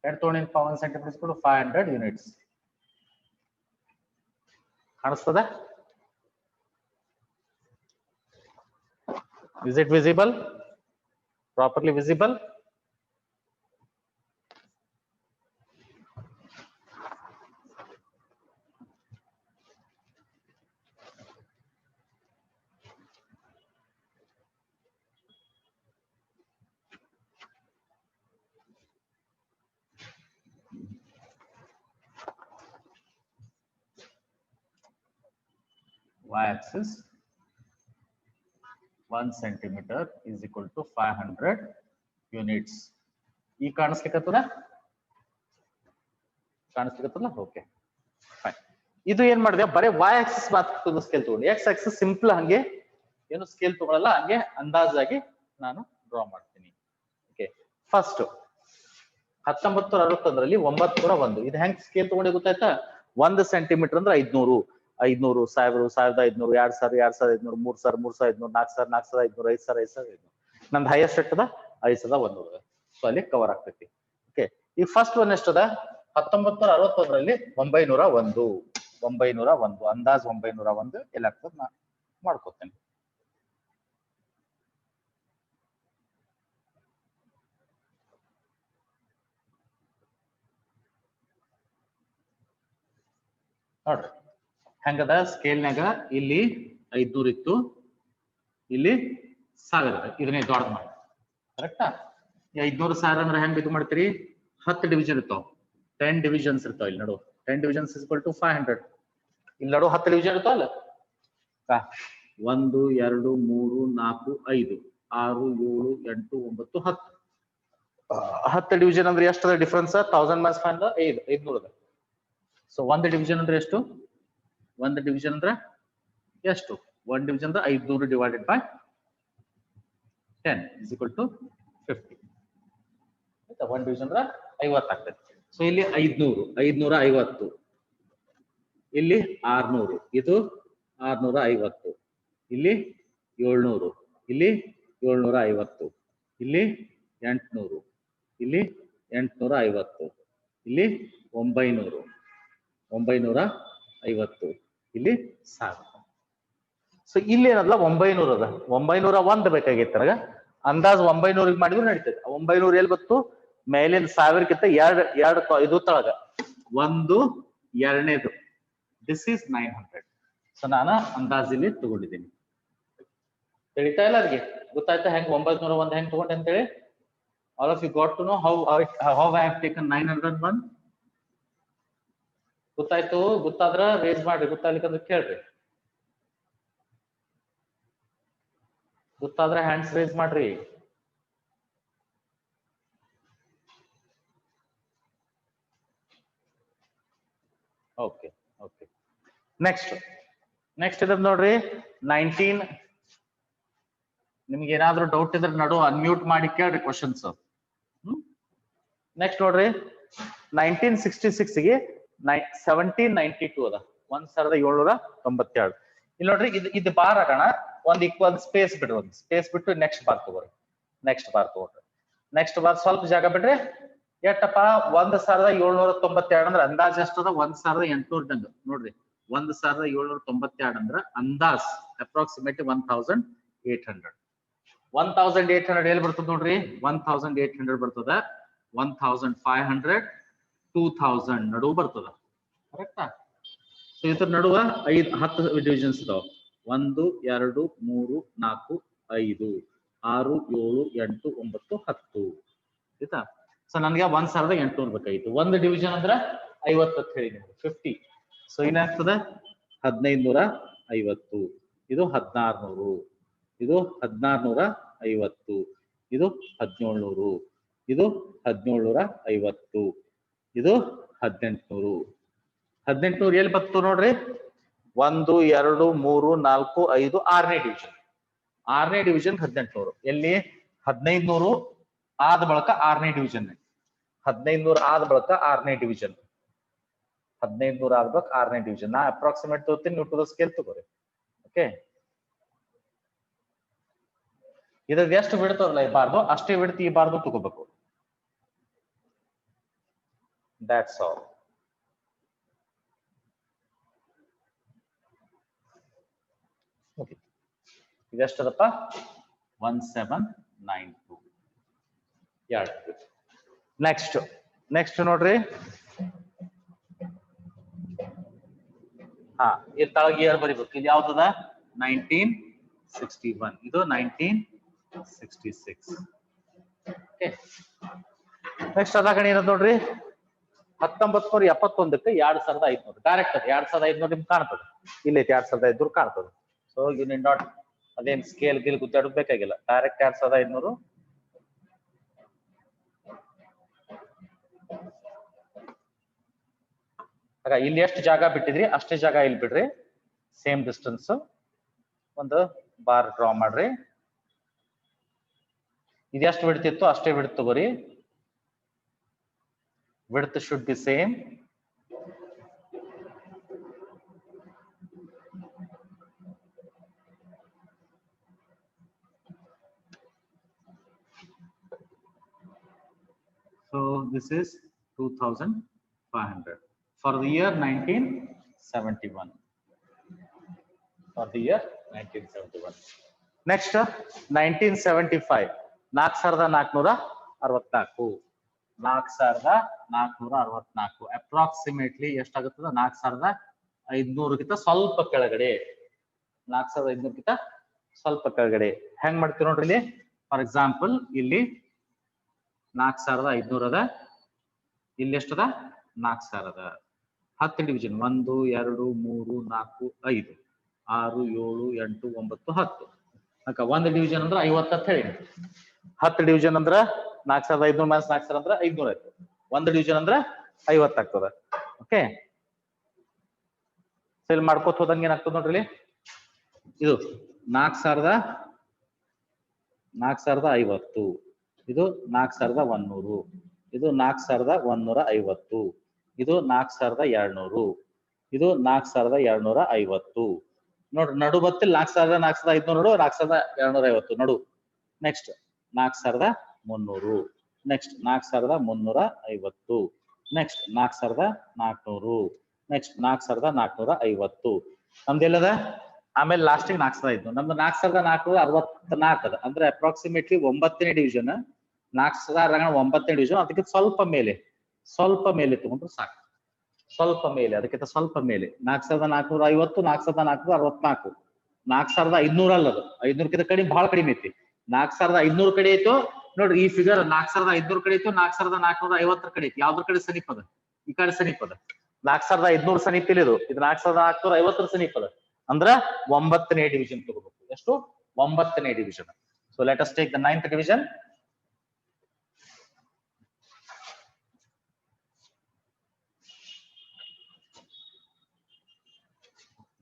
S1: ಎಷ್ಟು ತಗೊಂಡಿನಪ್ಪ? 1 centimeter is equal to 500 units. ಕಾಣಿಸ್ತದ? Is it visible? Properly visible? Y-axis 1 centimeter is equal to 500 units. ಈ ಕಾಣಿಸ್ಲಿಕ್ಕತ್ತದ? Okay fine. ಇದು ಏನ್ ಮಾಡಿದೆ, ಬರೀ y axis ಮಾತ್ರ ಸ್ಕೇಲ್ ತಗೊಂಡು, x axis ಸಿಂಪಲ್ ಹಂಗೆ ಏನು ಸ್ಕೇಲ್ ತಗೊಳ್ಳಲ್ಲ, ಹಂಗೆ ಅಂದಾಜಾಗಿ ನಾನು ಡ್ರಾ ಮಾಡ್ತೀನಿ. ಓಕೆ, ಫಸ್ಟ್ 1961ರಲ್ಲಿ 901 ಇದು ಹೆಂಗ್ ಸ್ಕೇಲ್ ತಗೊಂಡೆ ಗೊತ್ತಾಯ್ತಾ? 1 ಸೆಂಟಿಮೀಟರ್ ಅಂದ್ರೆ 500, 500, 1000, 1500, 2000, 2500, 3000, 3500, 4000, 4000, 5000, 5500. ನಂದು ಹೈಯೆಸ್ಟ್ ಎಷ್ಟದ 5100. ಸೊ ಅಲ್ಲಿ ಕವರ್ ಆಗ್ತೈತಿ. ಓಕೆ, ಈ ಫಸ್ಟ್ ಒನ್ ಎಷ್ಟದ? 1961ರಲ್ಲಿ 901 ಅಂದಾಜ್ 901 ಎಲ್ಲಾಗ್ತದ ನಾ ಮಾಡ್ಕೋತೇನೆ. ನೋಡ್ರಿ ಹೆಂಗದ ಸ್ಕೇಲ್ನಾಗ ಇಲ್ಲಿ 500 ಇತ್ತು, ಇಲ್ಲಿ 1000 ಇದನ್ನೇ ದೊಡ್ಡದು ಮಾಡಿ. ಕರೆಕ್ಟಾ? 500 1000 ಅಂದ್ರೆ ಹೆಂಗ್ ಇದು ಮಾಡ್ತೀರಿ? 10 ಡಿವಿಷನ್ ಇರ್ತಾವ, 10 ಡಿವಿಷನ್ಸ್ ಇರ್ತಾವ. ಇಲ್ಲಿ ನೋಡು 10 ಡಿವಿಷನ್ಸ್ ಇಕ್ವಲ್ ಟು 500. ಇಲ್ಲಿ ನೋಡು 10 ಡಿವಿಷನ್ ಇರ್ತಾವಲ್ಲ, 1 2 3 4 5 6 7 8 9 10. 10 ಡಿವಿಷನ್ ಅಂದ್ರೆ ಎಷ್ಟದ ಡಿಫ್ರೆನ್ಸ್? 1000 - 500 ಅದ. ಸೊ 1 ಡಿವಿಷನ್ ಅಂದ್ರೆ ಎಷ್ಟು? 1 ಡಿವಿಷನ್ ಅಂದ್ರೆ ಎಷ್ಟು? 1 ಡಿವಿಷನ್ ಅಂದ್ರೆ 500 divided by 10 is equal to 50. 1 division ಅಂದ್ರೆ 50 ಆಗ್ತದೆ. ಸೊ ಇಲ್ಲಿ 500, 550, ಇಲ್ಲಿ 600, ಇದು 650, ಇಲ್ಲಿ 700, ಇಲ್ಲಿ 750, ಇಲ್ಲಿ 800, ಇಲ್ಲಿ 850, ಇಲ್ಲಿ 900, 950, ಇಲ್ಲಿ 1000. ಸೊ ಇಲ್ಲಿ ಏನಲ್ಲ 900 ಅದ. 901 ಬೇಕಾಗಿತ್ತು ನನಗ. ಅಂದಾಜ್ 900 ಮಾಡಿದ್ರು ನಡೀತದೆ. 900 ಎಲ್ಲಿ ಬತ್ತು? ಮೇಲಿನ 1000ಕ್ಕಿಂತ ಎರಡು ಇದು ತಳಗ 1 2ನೇದು. This is 900. ಸೊ ನಾನು ಅಂದಾಜ್ ಇಲ್ಲಿ ತಗೊಂಡಿದ್ದೀನಿ. ತಿಳಿತಾ ಇಲ್ಲ ಅವ್ರಿಗೆ? ಗೊತ್ತಾಯ್ತಾ ಹೆಂಗ್ 901 ಹೆಂಗ್ ತಗೊಂಡೆ ಅಂತ ಹೇಳಿ? All of you got to know how I have taken 901. ಗೊತ್ತಾಯ್ತು? ಗೊತ್ತಾದ್ರ ರೇಸ್ ಮಾಡ್ರಿ, ಗೊತ್ತಾಗ್ಲಿಕ್ಕಂದ್ರೆ ಕೇಳ್ರಿ. ಗೊತ್ತಾದ್ರೆ ಹ್ಯಾಂಡ್ಸ್ ರೇಸ್ ಮಾಡ್ರಿ. ಓಕೆ ಓಕೆ, ನೆಕ್ಸ್ಟ್ ಇದ್ರ ನೋಡ್ರಿ 19. ನಿಮ್ಗೆ ಏನಾದ್ರೂ ಡೌಟ್ ಇದ್ರೆ ನಡು ಅನ್ಮ್ಯೂಟ್ ಮಾಡಿ ಕೇಳ್ರಿ ಕ್ವಶನ್ಸ್. ನೆಕ್ಸ್ಟ್ ನೋಡ್ರಿ 1966ಗೆ 1792 ಅದ. 1792. ಇಲ್ಲಿ ನೋಡ್ರಿ ಇದು ಬಾರ್ ಆಗೋಣ. ಒಂದು ಸ್ಪೇಸ್ ಬಿಡ್ರಿ, ಒಂದು ಸ್ಪೇಸ್ ಬಿಟ್ಟು ನೆಕ್ಸ್ಟ್ ಬಾರ್ ತಗೋರಿ. ನೆಕ್ಸ್ಟ್ ಬಾರ್ ಸ್ವಲ್ಪ ಜಾಗ ಬಿಡ್ರಿ. ಎಷ್ಟಪ್ಪ? 1792 ಅಂದ್ರೆ ಅಂದಾಜ್ ಎಷ್ಟದ? 1800 ನೋಡ್ರಿ. 1792 ಅಂದ್ರೆ ಅಂದಾಜ್ ಅಪ್ರಾಕ್ಸಿಮೇಟ್ಲಿ 1800. 1800 ಎಲ್ಲಿ ಬರ್ತದ ನೋಡ್ರಿ? 1800 ಬರ್ತದ. 1500, 2000 ನಡುವ ಬರ್ತದ. ಕರೆಕ್ಟಾ? ಸೊ ಇದ್ರ ನಡುವ 10 ಡಿವಿಷನ್ಸ್ ಇದಾವ. 1 2 3 4 5 6 7 8 9 10. ಆಯ್ತಾ? ಸೊ ನನ್ಗೆ 1800 ಬೇಕಾಗಿತ್ತು. 1 ಡಿವಿಷನ್ ಅಂದ್ರೆ 50 ಅಂತ ಹೇಳಿ 50. ಸೊ ಏನಾಗ್ತದೆ? 1550, ಇದು 1600, ಇದು 1650, ಇದು 1700, ಇದು 1750, ಇದು 1800. 1800 ಎಲ್ಲಿ ಬತ್ತು ನೋಡ್ರಿ? 1 2 3 4 5 6ನೇ ಡಿವಿಷನ್. 6ನೇ ಡಿವಿಷನ್ 1800. ಎಲ್ಲಿ? 1500 ಆದ ಬಳಕ 6ನೇ ಡಿವಿಷನ್. 1500 ಆದ ಬಳಕ 6ನೇ ಡಿವಿಷನ್. 1500 ಆದ ಬಳಕ 6ನೇ ಡಿವಿಷನ್. ನಾ ಅಪ್ರಾಕ್ಸಿಮೇಟ್ ತಗೋತೀನಿ, ನೀವು ಟು ದ ಸ್ಕೇಲ್ ತಗೋರಿ. ಓಕೆ, ಇದ್ರದ್ದು ಎಷ್ಟು ಬಿಡ್ತದಲ್ಲ ಈ ಬಾರ್ದು ಅಷ್ಟೇ ಬಿಡ್ತಿ ಈ ಬಾರ್ದು ತಗೋಬೇಕು. That's all. ಓಕೆ, ಇದೆಷ್ಟದಪ್ಪ? 1792. ನೆಕ್ಸ್ಟ್ ನೋಡ್ರಿ. ಇಲ್ಲಿ ತಳಗ ಇಯರ್ ಬರಿಬೇಕು. ಇದು ಯಾವ್ದದ? 1961. ಇದು 1966. ಓಕೆ, ನೆಕ್ಸ್ಟ್ ಅದಾಗಣ ಏನದ ನೋಡ್ರಿ? 1971ಕ್ಕೆ 2500. ಡೈರೆಕ್ಟ್ ಅದು 2500 ನಿಮ್ಗೆ ಕಾಣ್ತದೆ. ಇಲ್ಲಿ 2500 ಕಾಣ್ತದೆ. ಸೊ ಯು ನೀಡ್ ನಾಟ್ ಅದೇನ್ ಸ್ಕೇಲ್ ಗಿಲ್ ಗುದ್ದಾಡೋದು ಬೇಕಾಗಿಲ್ಲ. ಡೈರೆಕ್ಟ್ 2500. ಇಲ್ಲಿ ಎಷ್ಟು ಜಾಗ ಬಿಟ್ಟಿದ್ರಿ ಅಷ್ಟೇ ಜಾಗ ಇಲ್ಲಿ ಬಿಡ್ರಿ. ಸೇಮ್ ಡಿಸ್ಟೆನ್ಸ್ ಒಂದು ಬಾರ್ ಡ್ರಾ ಮಾಡ್ರಿ. ಇದೆಷ್ಟು ಬಿಡ್ತಿತ್ತು ಅಷ್ಟೇ ಬಿಡ್ ತಗೋರಿ. width should be same. So this is 2500 for the year 1971. For the year 1971. Next 1975 4464 4464 approximately ಎಷ್ಟಾಗುತ್ತದೆ 4500ಗಿಂತ ಸ್ವಲ್ಪ ಕೆಳಗಡೆ 4500ಗಿಂತ ಸ್ವಲ್ಪ ಕೆಳಗಡೆ ಹೆಂಗ್ ಮಾಡ್ತೀವಿ ನೋಡ್ರಿ ಇಲ್ಲಿ ಫಾರ್ ಎಕ್ಸಾಂಪಲ್ ಇಲ್ಲಿ 4500 ಅದ ಇಲ್ಲಿ ಎಷ್ಟದ 4000 ಅದ 10 ಡಿವಿಷನ್ 1 2 3 4 5 6 7 8 9 10 ಅಕ್ಕ ಒಂದು ಡಿವಿಷನ್ ಅಂದ್ರೆ 50 ಅಂತ ಹೇಳಿ 10 ಡಿವಿಷನ್ ಅಂದ್ರೆ 4500 ಮೈನಸ್ 4000 ಅಂದ್ರೆ 500 ಆಯ್ತು ಒಂದು ಡಿವಿಷನ್ ಅಂದ್ರೆ 50 ಆಗ್ತದೆ ಓಕೆ ಸೇಲ್ ಮಾಡ್ಕೋತ ಹೋದಂಗೆ ಏನಾಗ್ತದೆ ನೋಡ್ರಿ ಇದು 4050 ಇದು 4100 ಇದು 4150 ಇದು 4200 ಇದು 4250 ನೋಡ್ರಿ ನಡು ಬತ್ತಿ 4450 ನೋಡು 4250 ನಡು ನೆಕ್ಸ್ಟ್ 4300 ನೆಕ್ಸ್ಟ್ 4350 ನೆಕ್ಸ್ಟ್ 4400 ನೆಕ್ಸ್ಟ್ 4450 ನಮ್ದೆಲ್ಲದ ಆಮೇಲೆ ಲಾಸ್ಟಿಗೆ 4500 ನಮ್ದು 4464 ಅದ ಅಂದ್ರೆ ಅಪ್ರಾಕ್ಸಿಮೇಟ್ಲಿ 9ನೇ ಡಿವಿಷನ್ 4000 ಡಿವಿಷನ್ ಅದಕ್ಕೆ ಸ್ವಲ್ಪ ಮೇಲೆ ತಗೊಂಡ್ರೆ ಸಾಕು ಸ್ವಲ್ಪ ಮೇಲೆ ಅದಕ್ಕಿಂತ ಸ್ವಲ್ಪ ಮೇಲೆ 4450 4464 4500 ಅಲ್ಲದು 500ಕ್ಕಿಂತ ಕಡಿಮೆ ಬಹಳ ಕಡಿಮೆ ಐತಿ 4500 ಕಡೆ ಐತು ನೋಡ್ರಿ ಈ ಫಿಗರ್ 4500 ಕಡೆ ಐತು 4450 ಕಡೆ ಐತಿ ಯಾವ್ದ್ರ ಕಡೆ ಸಮೀಪ ಅದ ಈ ಕಡೆ ಸಮೀಪ ಅದ 4500 ಸಮೀಪ ಇದು 4450 ಸಮೀಪ ಅದ ಅಂದ್ರ 9ನೇ ಡಿವಿಷನ್ ತಗೋಬೇಕು ಎಷ್ಟು 9ನೇ division so let us take the 9th division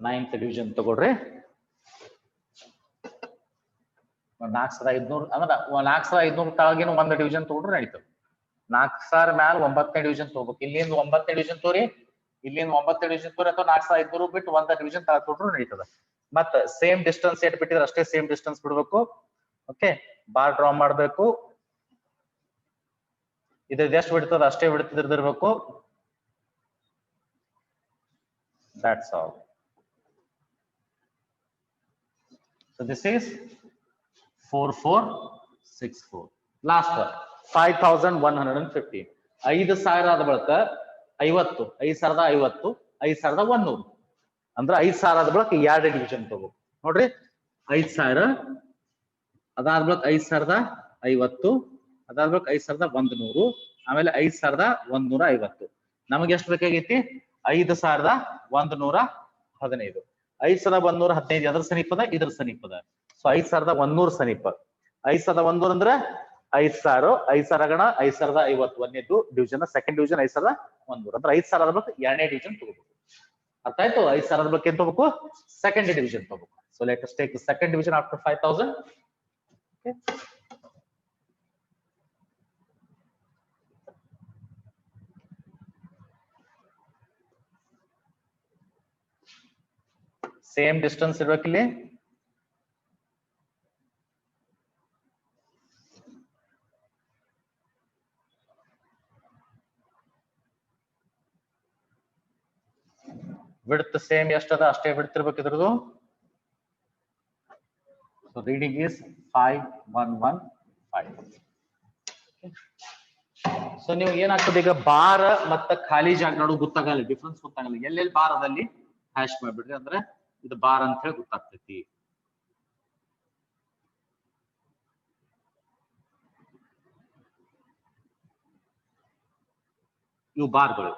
S1: ninth division ತಗೊಳ್ರಿ 4500 ಅಂದ್ರೆ 4500 ಕೆಳಗಿನ ಒಂದು ಡಿವಿಷನ್ ತಗೊಂಡ್ರೆ ನಡೀತದೆ 4000 ಮ್ಯಾಲ 9ನೇ ಡಿವಿಷನ್ ತಗೋಬೇಕು ಇಲ್ಲಿಂದ 9ನೇ ಡಿವಿಷನ್ ತೋರಿ ಇಲ್ಲಿಂದ 9ನೇ ಡಿವಿಷನ್ ತೋರಿ ಅಥವಾ 4500 ಬಿಟ್ಟು ಒಂದು ಡಿವಿಷನ್ ತಗೊಂಡ್ರು ನಡೀತದೆ ಮತ್ತೆ ಸೇಮ್ ಡಿಸ್ಟೆನ್ಸ್ ಏಟ್ ಬಿಟ್ಟಿದ್ರೆ ಅಷ್ಟೇ ಸೇಮ್ ಡಿಸ್ಟೆನ್ಸ್ ಬಿಡಬೇಕು ಓಕೆ ಬಾರ್ ಡ್ರಾ ಮಾಡಬೇಕು ಇದ್ರದ್ದು ಎಷ್ಟು ಬಿಡ್ತದ ಅಷ್ಟೇ ಬಿಡ್ತಿರ್ದಿರ್ಬೇಕು that's all. So this is 4464. Last one 5150. 5000 ಆದ ಬಳಿಕ 50 5050 5100 ಅಂದ್ರೆ 5000 ಆದ ಬಳಿಕ ಎರಡು ಡಿವಿಷನ್ ತಗೋ ನೋಡ್ರಿ 5000 ಅದಾದ ಬಳಿಕ 5050 ಅದಾದ ಬಳಿಕ 5100 ಆಮೇಲೆ 5150 ನಮಗೆ ಎಷ್ಟು ಬೇಕಾಗೈತಿ 5115 5115 ಅದ್ರ ಸಮೀಪದ ಇದ್ರ ಸಮೀಪದ ಸೊ 5100 ಸಮೀಪ 5100 ಅಂದ್ರೆ 5000 ಗಣ 5050 ಒಂದೇದು ಡಿವಿಷನ್ ಸೆಕೆಂಡ್ ಡಿವಿಷನ್ 5100 ಅಂದ್ರೆ 5000 ಅದ್ರ ಬಗ್ಗೆ ಎರಡನೇ ಡಿವಿಷನ್ ತಗೋಬೇಕು ಅರ್ಥ ಆಯ್ತು 5000 ಅದ್ರ ಬಗ್ಗೆ ಏನ್ ತಗೋಬೇಕು ಸೆಕೆಂಡ್ ಡಿವಿಷನ್ ತಗೋಬೇಕು so let us take the second division after 5000 okay same distance ಇರಬೇಕಿಲ್ಲಿ ವಿಡ್ತ್ ಸೇಮ್ ಎಷ್ಟದ ಅಷ್ಟೇ ವಿಡ್ತ್ ಇರ್ಬೇಕು ಇದ್ರದ್ದು ಸೊ ರೀಡಿಂಗ್ ಇಸ್ 5115 ಸೊ ನೀವು ಏನಾಗ್ತದೆ ಈಗ ಬಾರ್ ಮತ್ತೆ ಖಾಲಿ ಜಾಗ ನೋಡು ಗೊತ್ತಾಗಲ್ಲ ಡಿಫ್ರೆನ್ಸ್ ಗೊತ್ತಾಗಲ್ಲ ಎಲ್ಲೆಲ್ಲಿ ಬಾರ್ ಅದಲ್ಲಿ ಹ್ಯಾಶ್ ಮಾಡ್ಬಿಡ್ರಿ ಅಂದ್ರೆ ಇದು ಬಾರ್ ಅಂತ ಹೇಳಿ ಗೊತ್ತಾಗ್ತೈತಿ ಇವು ಬಾರ್ಗಳು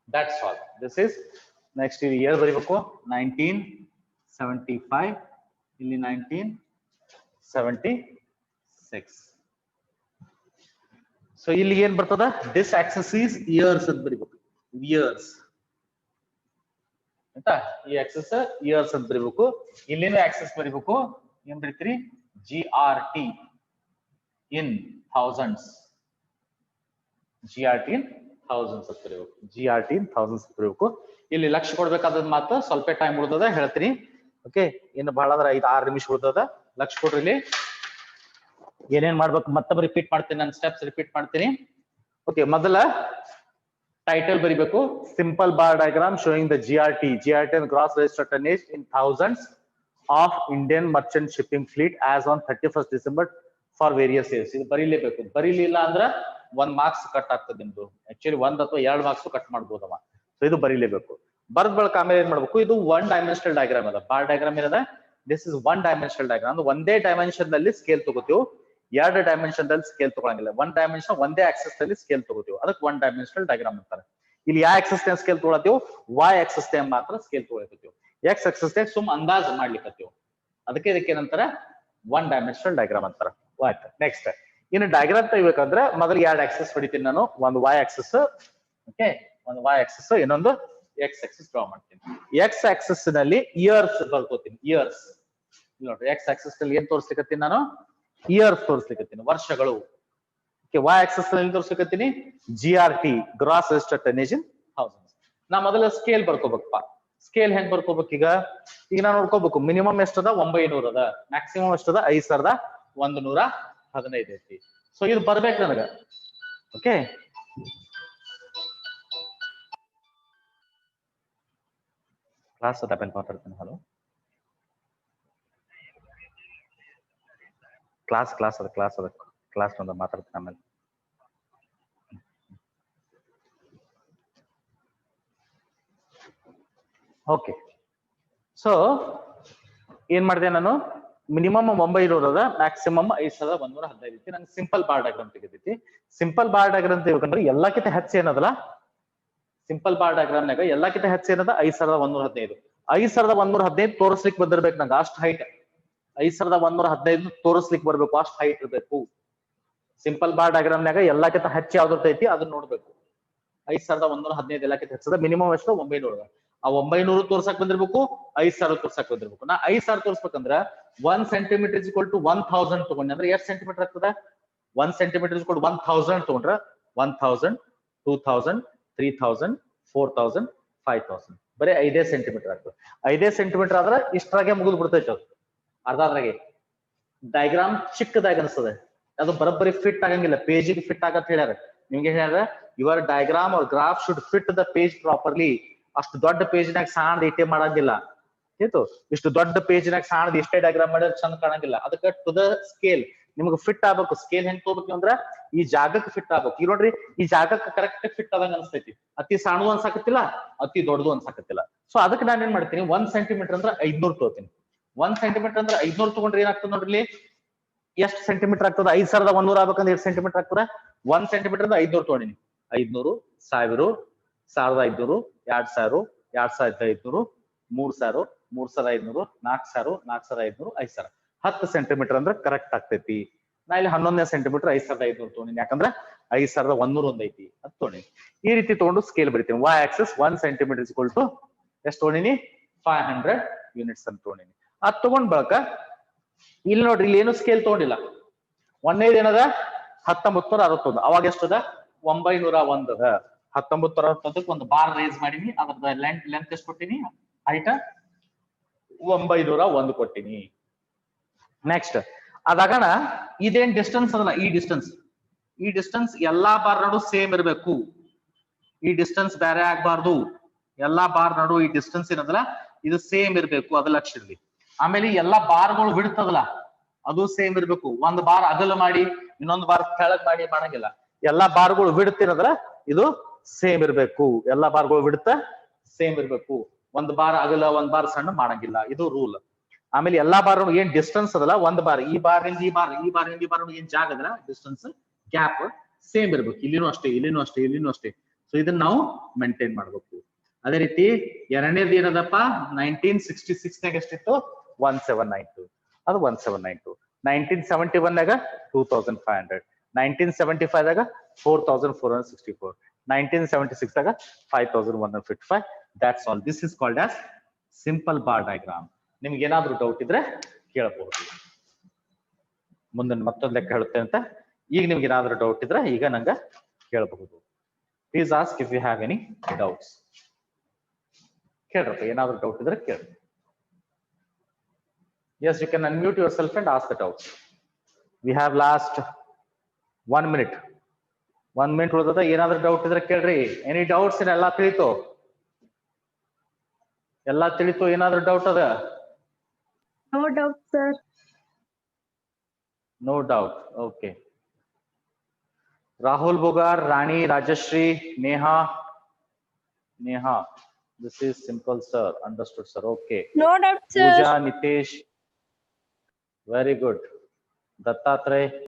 S1: that's all this is next year ಬರೀಬೇಕು 1975 ಇಲ್ಲಿ 1976 ಸೊ ಇಲ್ಲಿ ಏನ್ ಬರ್ತದ, ದಿಸ್ ಆಕ್ಸಸ್ ಈಸ್ ಇಯರ್ಸ್ ಅಂತ ಬರಿಬೇಕು, ಇಯರ್ಸ್ ಆಯ್ತಾ. ಈ ಆಕ್ಸಸ್ ಇಯರ್ಸ್ ಅಂತ ಬರಿಬೇಕು. ಇಲ್ಲೇನು ಆಕ್ಸಸ್ ಬರಿಬೇಕು, ಏನ್ ಬರೀತೀರಿ, GRT ಇನ್ ಥೌಸಂಡ್ಸ್, GRT ಇನ್ ಥೌಸಂಡ್ಸ್ ಅಂತ ಬರೀಬೇಕು, GRT ಇನ್ ಥೌಸಂಡ್ಸ್ ಬರೀಬೇಕು. ಇಲ್ಲಿ ಲಕ್ಷ ಕೊಡ್ಬೇಕಾದ ಮಾತು ಸ್ವಲ್ಪ ಟೈಮ್ ಉಳಿದದ ಹೇಳ್ತೀನಿ. ಓಕೆ, ಇನ್ನು ಬಹಳ ಅಂದ್ರೆ 5-6 ನಿಮಿಷ ಉಳಿದದ. ಲಕ್ಷ ಕೊಡ್ರಿ. ಇಲ್ಲಿ ಏನೇನ್ ಮಾಡ್ಬೇಕು ಮತ್ತೊಮ್ಮೆ ರಿಪೀಟ್ ಮಾಡ್ತೀನಿ, ನಾನು ಸ್ಟೆಪ್ಸ್ ರಿಪೀಟ್ ಮಾಡ್ತೀನಿ. ಓಕೆ, ಮೊದಲ ಟೈಟಲ್ ಬರಿಬೇಕು, simple bar diagram showing the GRT and gross registered tonnage in thousands of Indian merchant shipping fleet as on 31st December for various years. ಇದು ಬರೀಲೇಬೇಕು. ಬರೀಲಿಲ್ಲ ಅಂದ್ರೆ 1 ಮಾರ್ಕ್ಸ್ ಕಟ್ ಆಗ್ತದೆ ನಿಮ್ದು. Actually 1 ಅಥವಾ 2 marks cut ಮಾಡ್ಬೋದವ. So ಇದು ಬರೀಲೇಬೇಕು. ಬರ್ದ್ ಬಳಕ ಆಮೇಲೆ ಏನ್ ಮಾಡ್ಬೇಕು, ಇದು 1 ಡೈಮೆನ್ಷನಲ್ ಡಯಾಗ್ರಾಮ್ ಅದ. ಬಾರ್ ಡಯಾಗ್ರಾಮ್ ಏನದ, ದಿಸ್ ಇಸ್ 1 ಡೈಮೆನ್ಷನಲ್ ಡಯಾಗ್ರಾಮ್. ಅಂದ್ರೆ ಒಂದೇ ಡೈಮೆನ್ಷನ್ ನಲ್ಲಿ ಸ್ಕೇಲ್ ತಗೋತೀವಿ, 2 ಡೈಮೆನ್ಷನ್ ದಲ್ಲಿ ಸ್ಕೇಲ್ ತಗೊಳಂಗಿಲ್ಲ. 1 ಡೈಮೆನ್ಷನ್ ಒಂದೇ ಆಕ್ಸಸ್ ನಲ್ಲಿ ಸ್ಕೇಲ್ ತಗೋತೀವಿ, ಅದಕ್ಕೆ 1 ಡೈಮೆನ್ಷನಲ್ ಡಯಾಗ್ರಾಮ್ ಅಂತಾರೆ. ಇಲ್ಲಿ ಯಾವ ಆಕ್ಸಸ್ ನ ಸ್ಕೇಲ್ ತಗೊಳತೀವಿ, Y ಆಕ್ಸಸ್ ನ ಮಾತ್ರ ಸ್ಕೇಲ್ ತಗೊಳಕತ್ತೀವಿ. X ಆಕ್ಸಸ್ ನ ಸುಮ್ ಅಂದಾಜ್ ಮಾಡ್ಲಿಕ್ಕತ್ತೀವಿ, ಅದಕ್ಕೆ ಇದಕ್ಕೆ ಏನಂತಾರ 1 ಡೈಮೆನ್ಷನಲ್ ಡಯಾಗ್ರಾಮ್ ಅಂತಾರ. ಆಯ್ತು, ನೆಕ್ಸ್ಟ್ ಇನ್ನು ಡಯಾಗ್ರಾಮ್ ತೆಗಿಬೇಕಂದ್ರೆ ಮೊದಲು 2 ಆಕ್ಸಸ್ ಹೊಡಿತೀನಿ ನಾನು. ಒಂದು Y ಆಕ್ಸಸ್, ಓಕೆ, ಒಂದು Y ಆಕ್ಸಸ್, ಇನ್ನೊಂದು X ಆಕ್ಸಸ್ ಡ್ರಾ ಮಾಡ್ತೀನಿ. X ಆಕ್ಸಸ್ ನಲ್ಲಿ ಇಯರ್ಸ್ ಬರ್ಕೋತೀನಿ, ಇಯರ್ಸ್. ನೋಡ್ರಿ, X ಆಕ್ಸಸ್ ನಲ್ಲಿ ಏನ್ ತೋರಿಸ್ಲಿಕ್ಕತ್ತೀನಿ ನಾನು, ಇಯರ್ಸ್ ತೋರಿಸ್ಲಿಕ್ಕತ್ತೀನಿ, ವರ್ಷಗಳು. Y ಆಕ್ಸಸ್ ನಲ್ಲಿ ತೋರಿಸ್ಲಿಕ್ಕತ್ತೀನಿ GRT, ಗ್ರಾಸ್ ರಿಜಿಸ್ಟರ್ಡ್ ಟನ್ನೇಜ್ ಇನ್ ಥೌಸಂಡ್ಸ್. ನಾ ಮೊದಲ ಸ್ಕೇಲ್ ಬರ್ಕೋಬೇಕಪ್ಪ. ಸ್ಕೇಲ್ ಹೆಂಗ್ ಬರ್ಕೋಬೇಕು, ಈಗ ನಾನು ನೋಡ್ಕೋಬೇಕು. ಮಿನಿಮಮ್ ಎಷ್ಟದ, 900 ಅದ. ಮ್ಯಾಕ್ಸಿಮಮ್ ಎಷ್ಟದ, 5115 ಐತಿ. ಸೊ ಇದು ಬರ್ಬೇಕು ನನಗ. ಓಕೆ, ಕ್ಲಾಸ್ ಅದ ಮಾತಾಡ್ತೀನಿ. ಹಲೋ, ಕ್ಲಾಸ್ ಅದ ಕ್ಲಾಸ್ ಒಂದು ಮಾತಾಡ್ತೀನಿ ಆಮೇಲೆ. ಓಕೆ, ಸೊ ಏನ್ ಮಾಡಿದೆ ನಾನು, ಮಿನಿಮಮ್ 900 ಅದ, ಮ್ಯಾಕ್ಸಿಮಮ್ 5115 ಐತಿ. ನಂಗೆ ಸಿಂಪಲ್ ಬಾರ್ ಡಯಾಗ್ರಾಮ್ ತೆಗೆದೈತಿ. ಸಿಂಪಲ್ ಬಾರ್ ಡಯಾಗ್ರಾಮ್ ತೆಗಿಬೇಕಂದ್ರೆ ಎಲ್ಲಕ್ಕಿಂತ ಹೆಚ್ಚು ಏನದಲ್ಲ, ಸಿಂಪಲ್ ಬಾರ್ ಡಯಾಗ್ರಾಮ್ ನಾಗ ಎಲ್ಲಕ್ಕಿಂತ ಹೆಚ್ಚು ಏನದ 5115. 5115 ತೋರಿಸ್ಲಿಕ್ಕೆ ಬಂದಿರ್ಬೇಕು ನಂಗೆ, ಅಷ್ಟು ಹೈಟ್. 5115 ತೋರಿಸ್ಲಿಕ್ಕೆ ಬರ್ಬೇಕು, ಅಷ್ಟು ಹೈಟ್ ಇರ್ಬೇಕು. ಸಿಂಪಲ್ ಬಾರ್ ಡಯಾಗ್ರಾಮ್ ನಾಗ ಎಲ್ಲಕ್ಕಿಂತ ಹೆಚ್ಚು ಯಾವ್ದು ಇರ್ತೈತಿ ಅದನ್ನ ನೋಡ್ಬೇಕು. 5115 ಎಲ್ಲಕ್ಕಿಂತ ಹೆಚ್ಚದ. ಮಿನಿಮಮ್ ಎಷ್ಟು, 900. ಆ 900 ತೋರ್ಸಕ್ ಬಂದಿರ್ಬೇಕು, 5000 ತೋರ್ಸಕ್ ಬಂದಿರ್ಬೇಕು. ನಾ 5000 ತೋರ್ಸ್ಬೇಕಂದ್ರ 1 ಸೆಂಟಿಮೀಟರ್ = 1000 ತಗೊಂಡೆ ಅಂದ್ರೆ ಎಷ್ಟು ಸೆಂಟಿಮೀಟರ್ ಆಗ್ತದ, 1 ಸೆಂಟಿಮೀಟರ್ = 1000 ತಗೊಂಡ್ರ 1000, 2000, 3000, 4000, 5000 ಬರೀ 5 ಸೆಂಟಿಮೀಟರ್ ಆಗ್ತದೆ. 5 ಸೆಂಟಿಮೀಟರ್ ಆದ್ರೆ ಇಷ್ಟರಾಗೆ ಮುಗಿದು ಬಿಡ್ತೈತೆ ಅದು, ಅರ್ಧದ್ರಾಗೆ. ಡಯಾಗ್ರಾಮ್ ಚಿಕ್ಕದಾಗಿ ಅನಿಸ್ತದೆ, ಅದು ಬರೋಬ್ಬರಿ ಫಿಟ್ ಆಗಂಗಿಲ್ಲ, ಪೇಜಿಗೆ ಫಿಟ್ ಆಗತ್ ಹೇಳ್ಯಾರ. ನಿಮ್ಗೆ ಹೇಳ್ಯಾರ, your diagram or graph should fit the page properly. ಅಷ್ಟು ದೊಡ್ಡ ಪೇಜ್ನಾಗ ಸಾಣದ ಇಟ್ಟೆ ಮಾಡಂಗಿಲ್ಲ. ಆಯ್ತು, ಇಷ್ಟು ದೊಡ್ಡ ಪೇಜ್ನಾಗ ಸಾಣದ ಇಷ್ಟೇ ಡಯಾಗ್ರಾಮ್ ಮಾಡಿದ್ರೆ ಚಂದ ಕಾಣಂಗಿಲ್ಲ. ಅದಕ್ಕೆ ಟು ದ ಸ್ಕೇಲ್ ನಿಮ್ಗೆ ಫಿಟ್ ಆಗ್ಬೇಕು. ಸ್ಕೇಲ್ ಹೆಂಗ್ ತಗೋಬೇಕು ಅಂದ್ರೆ ಈ ಜಾಗಕ್ಕೆ ಫಿಟ್ ಆಗ್ಬೇಕು. ಈಗ ನೋಡ್ರಿ, ಈ ಜಾಗಕ್ಕೆ ಕರೆಕ್ಟ್ ಫಿಟ್ ಆದಂಗ ಅನ್ಸ್ತೈತಿ. ಅತಿ ಸಣ್ಣದು ಅನ್ಸಾಕತ್ತಿಲ್ಲ, ಅತಿ ದೊಡ್ಡದು ಅನ್ಸಾಕತ್ತಿಲ್ಲ. ಸೊ ಅದಕ್ಕೆ ನಾನು ಏನ್ ಮಾಡ್ತೀನಿ, 1 ಸೆಂಟಿಮೀಟರ್ ಅಂದ್ರೆ 500 ತಗೋತೀನಿ. 1 ಸೆಂಟಿಮೀಟರ್ ಅಂದ್ರೆ 500 ತಗೊಂಡ್ರೆ ಏನಾಗ್ತದೆ ನೋಡ್ರಿ, ಎಷ್ಟು ಸೆಂಟಿಮೀಟರ್ ಆಗ್ತದೆ, 5100 ಆಗ್ಬೇಕಂದ್ರೆ ಎಷ್ಟು ಸೆಂಟಿಮೀಟರ್ ಆಗ್ತದೆ. 1 ಸೆಂಟಿಮೀಟರ್ ಅಂದ್ರೆ 500 ತಗೊಂಡಿನಿ. 500, 1000, 1500, 2000, 2500, 3000, 3500, 4000, 4500, 5000. 10 ಸೆಂಟಿಮೀಟರ್ ಅಂದ್ರೆ ಕರೆಕ್ಟ್ ಆಗ್ತೈತಿ. ನಾ ಇಲ್ಲಿ 11 ಸೆಂಟಿಮೀಟರ್ 5500 ತಗೊಂಡಿನಿ, ಯಾಕಂದ್ರೆ 5100 ಒಂದೈತಿ ಅದು ತಗೊಂಡಿನಿ. ಈ ರೀತಿ ತಗೊಂಡು ಸ್ಕೇಲ್ ಬರಿತೀನಿ. Y ಆಕ್ಸಿಸ್ 1 ಸೆಂಟಿಮೀಟರ್ = ಎಷ್ಟು ತಗೊಂಡಿನಿ, 500 ಯೂನಿಟ್ಸ್ ಅಂತ ತಗೊಂಡಿನಿ. ಅದ್ ತಗೊಂಡ್ ಬಳಕ ಇಲ್ಲಿ ನೋಡ್ರಿ, ಇಲ್ಲಿ ಏನು ಸ್ಕೇಲ್ ತಗೊಂಡಿಲ್ಲ. ಒಂದೇದು ಏನದ, 1961. ಅವಾಗ ಎಷ್ಟದ, 901 ಅದ. 1961 ಒಂದು ಬಾರ್ ರೈಸ್ ಮಾಡಿನಿ, ಅದ್ರದ ಲೆಂತ್ ಎಷ್ಟು ಕೊಟ್ಟಿನಿ, ಹೈಟ್ 901 ಕೊಟ್ಟಿನಿ. ನೆಕ್ಸ್ಟ್ ಅದಾಗಣ ಇದೇನ್ ಡಿಸ್ಟೆನ್ಸ್ ಅದಲ್ಲ, ಈ ಡಿಸ್ಟೆನ್ಸ್ ಎಲ್ಲಾ ಬಾರ್ ನಡು ಸೇಮ್ ಇರಬೇಕು. ಈ ಡಿಸ್ಟೆನ್ಸ್ ಬೇರೆ ಆಗ್ಬಾರ್ದು. ಎಲ್ಲಾ ಬಾರ್ ನಡು ಈ ಡಿಸ್ಟೆನ್ಸ್ ಏನದಲ್ಲ ಇದು ಸೇಮ್ ಇರಬೇಕು, ಅದು ಲಕ್ಷ ಇರ್ಲಿ. ಆಮೇಲೆ ಎಲ್ಲಾ ಬಾರ್ಗಳು ಬಿಡ್ತದಲ್ಲ ಅದು ಸೇಮ್ ಇರ್ಬೇಕು. ಒಂದ್ ಬಾರ್ ಅಗಲ ಮಾಡಿ ಇನ್ನೊಂದು ಬಾರ್ ಕೆಳಗ್ ಮಾಡಿ ಮಾಡಂಗಿಲ್ಲ. ಎಲ್ಲಾ ಬಾರ್ಗಳು ಬಿಡ್ತಿರದ್ರ ಇದು ಸೇಮ್ ಇರ್ಬೇಕು. ಎಲ್ಲಾ ಬಾರ್ಗಳು ಬಿಡ್ತ ಸೇಮ್ ಇರ್ಬೇಕು. ಒಂದ್ ಬಾರ್ ಅಗಲ ಒಂದ್ ಬಾರ್ ಸಣ್ಣ ಮಾಡಂಗಿಲ್ಲ, ಇದು ರೂಲ್. ಆಮೇಲೆ ಎಲ್ಲಾ ಬಾರ್ ಏನ್ ಡಿಸ್ಟೆನ್ಸ್ ಅದಲ್ಲ, ಒಂದ್ ಬಾರ್ ಈ ಬಾರ್ನಿಂದ ಈ ಬಾರ್, ಈ ಬಾರ್ನಿಂದ ಈ ಬಾರ್ ಏನ್ ಜಾಗ ಅದಲ್ಲ ಡಿಸ್ಟೆನ್ಸ್ ಗ್ಯಾಪ್ ಸೇಮ್ ಇರ್ಬೇಕು. ಇಲ್ಲಿನೂ ಅಷ್ಟೇ, ಇಲ್ಲಿನೂ ಅಷ್ಟೇ, ಇಲ್ಲಿನೂ ಅಷ್ಟೇ. ಸೊ ಇದನ್ನ ನಾವು ಮೇಂಟೈನ್ ಮಾಡ್ಬೇಕು. ಅದೇ ರೀತಿ ಎರಡನೇದು ಏನದಪ್ಪ, 1966 ನಾಗ ಎಷ್ಟಿತ್ತು, 1792. ಅದು 1792. 1971 ನಾಗ 2500. 1975 ದಾಗ 4464, 1976 ದಾಗ 5155. That's all. This is called as simple bar diagram. ನಿಮ್ಗೆ ಏನಾದ್ರೂ ಡೌಟ್ ಇದ್ರೆ ಕೇಳಬಹುದು. ಮುಂದೆ ಮತ್ತೊಂದು ಲೆಕ್ಕ ಹೇಳುತ್ತೇನೆ ಅಂತ. ಈಗ ನಿಮ್ಗೆ ಏನಾದ್ರೂ ಡೌಟ್ ಇದ್ರೆ ಈಗ ನಂಗೆ ಕೇಳಬಹುದು. Please ask if you have any doubts. ಕೇಳ್ರಪ್ಪ, ಏನಾದ್ರೂ ಡೌಟ್ ಇದ್ರೆ ಕೇಳಿ. Yes, you can unmute yourself and ask the doubts. We have last 1 minute. 1 minute ಉಳಿದದ. ಏನಾದ್ರೂ ಡೌಟ್ ಇದ್ರೆ ಕೇಳ್ರಿ. Any doubts? ಎಲ್ಲ ತಿಳಿತು? ಎಲ್ಲ ತಿಳಿತು? ಏನಾದ್ರೂ ಡೌಟ್ ಅದ?
S2: No doubt, sir.
S1: No doubt. Okay. Rahul Bogar, Rani, Rajashri, Neha. This is simple, sir. Understood, sir. Okay.
S2: No doubt, sir.
S1: Pooja, Nitesh. Very good. Dattatray.